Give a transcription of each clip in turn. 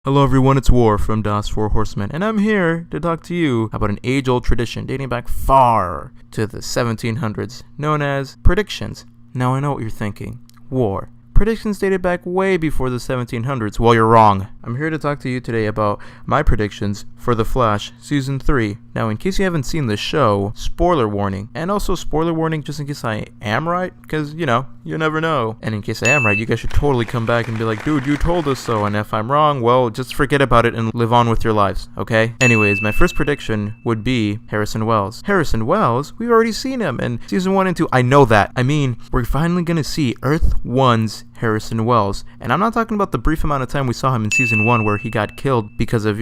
Hello everyone, it's War from DOS for Horsemen, and I'm here to talk to you about an age-old tradition dating back far to the 1700s, known as predictions. Now I know what you're thinking. War. Predictions dated back way before the 1700s. Well, you're wrong. I'm here to talk to you today about my predictions for The Flash Season 3. Now, in case you haven't seen the show, spoiler warning. And also spoiler warning just in case I am right, because, you never know. And in case I am right, you guys should totally come back and be like, dude, you told us so. And if I'm wrong, well, just forget about it and live on with your lives, okay? Anyways, my first prediction would be Harrison Wells. Harrison Wells? We've already seen him in Season 1 and 2. I know that. I mean, we're finally gonna see Earth 1's Harrison Wells. And I'm not talking about the brief amount of time we saw him in Season 1 where he got killed because of,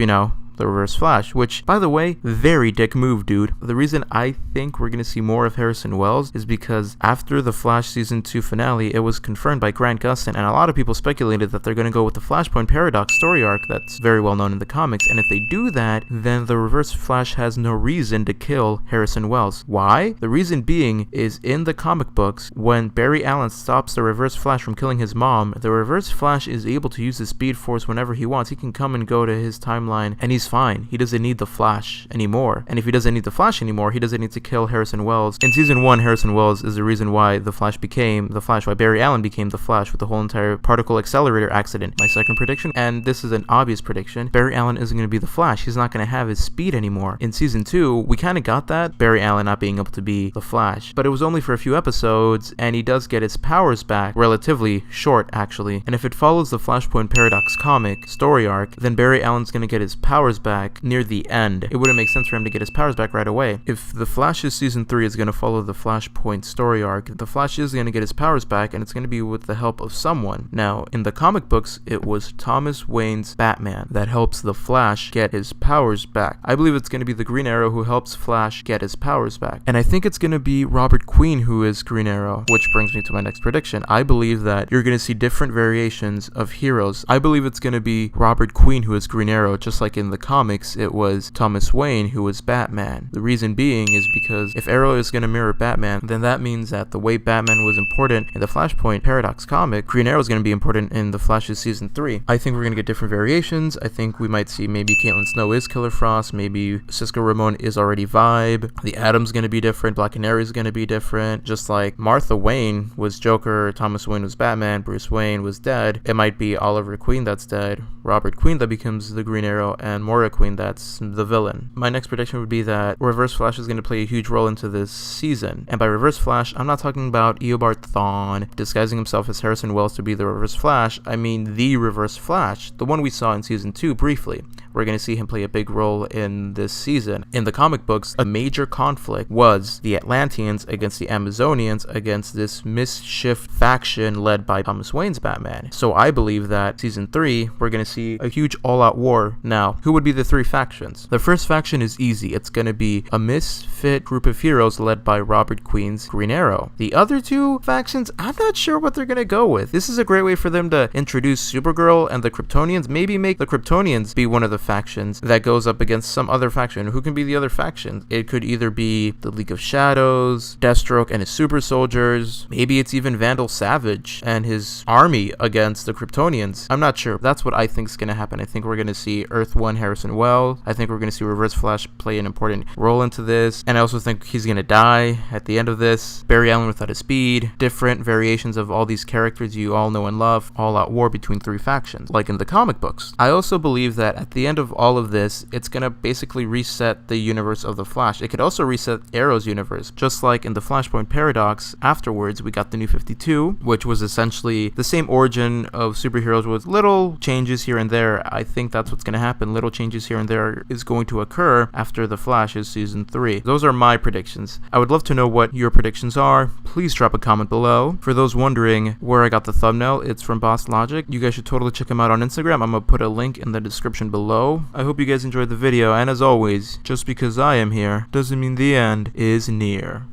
the Reverse Flash, which, by the way, very dick move, dude. The reason I think we're gonna see more of Harrison Wells is because after the Flash Season 2 finale, it was confirmed by Grant Gustin, and a lot of people speculated that they're gonna go with the Flashpoint Paradox story arc that's very well known in the comics, and if they do that, then the Reverse Flash has no reason to kill Harrison Wells. Why? The reason being is in the comic books, when Barry Allen stops the Reverse Flash from killing his mom, the Reverse Flash is able to use the Speed Force whenever he wants. He can come and go to his timeline, and he's fine. He doesn't need the Flash anymore. And if he doesn't need the Flash anymore, he doesn't need to kill Harrison Wells. In Season 1, Harrison Wells is the reason why the Flash became the Flash, why Barry Allen became the Flash with the whole entire particle accelerator accident. My second prediction, and this is an obvious prediction, Barry Allen isn't going to be the Flash. He's not going to have his speed anymore. In Season 2, we kind of got that, Barry Allen not being able to be the Flash. But it was only for a few episodes, and he does get his powers back, relatively short actually. And if it follows the Flashpoint Paradox comic story arc, then Barry Allen's going to get his powers back near the end. It wouldn't make sense for him to get his powers back right away. If the Flash's Season 3 is going to follow the Flashpoint story arc, the Flash is going to get his powers back, and it's going to be with the help of someone. Now, in the comic books, it was Thomas Wayne's Batman that helps the Flash get his powers back. I believe it's going to be the Green Arrow who helps Flash get his powers back. And I think it's going to be Robert Queen who is Green Arrow, which brings me to my next prediction. I believe that you're going to see different variations of heroes. I believe it's going to be Robert Queen who is Green Arrow, just like in the comics it was Thomas Wayne who was Batman. The reason being is because if Arrow is going to mirror Batman, then that means that the way Batman was important in the Flashpoint Paradox comic, Green Arrow is going to be important in the Flash's Season 3. I think we're going to get different variations. I think we might see maybe Caitlin Snow is Killer Frost, maybe Cisco Ramon is already Vibe, the Atom's going to be different, Black Canary is going to be different, just like Martha Wayne was Joker, Thomas Wayne was Batman, Bruce Wayne was dead. It might be Oliver Queen that's dead, Robert Queen that becomes the Green Arrow, and Moira Queen that's the villain. My next prediction would be that Reverse Flash is going to play a huge role into this season. And by Reverse Flash, I'm not talking about Eobard Thawne disguising himself as Harrison Wells to be the Reverse Flash. I mean the Reverse Flash, the one we saw in Season 2 briefly. We're going to see him play a big role in this season. In the comic books, a major conflict was the Atlanteans against the Amazonians against this mischief faction led by Thomas Wayne's Batman. So I believe that Season 3, we're going to see a huge all-out war. Now, who would be the three factions? The first faction is easy. It's going to be a misfit group of heroes led by Robert Queen's Green Arrow. The other two factions, I'm not sure what they're going to go with. This is a great way for them to introduce Supergirl and the Kryptonians. Maybe make the Kryptonians be one of the factions that goes up against some other faction. Who can be the other faction? It could either be the League of Shadows, Deathstroke and his super soldiers. Maybe it's even Vandal Savage and his army against the Kryptonians. I'm not sure. That's what I think is going to happen. I think we're going to see Earth 1 Harrison Wells. I think we're going to see Reverse Flash play an important role into this. And I also think he's going to die at the end of this. Barry Allen without his speed. Different variations of all these characters you all know and love. All out war between three factions, like in the comic books. I also believe that at the end of all of this, it's going to basically reset the universe of the Flash. It could also reset Arrow's universe. Just like in the Flashpoint Paradox, afterwards we got the New 52, which was essentially the same origin of superheroes with little changes here and there. I think that's what's going to happen. Little changes here and there is going to occur after the Flash's Season 3. Those are my predictions. I would love to know what your predictions are. Please drop a comment below. For those wondering where I got the thumbnail, it's from Boss Logic. You guys should totally check him out on Instagram. I'm going to put a link in the description below. I hope you guys enjoyed the video, and as always, just because I am here doesn't mean the end is near.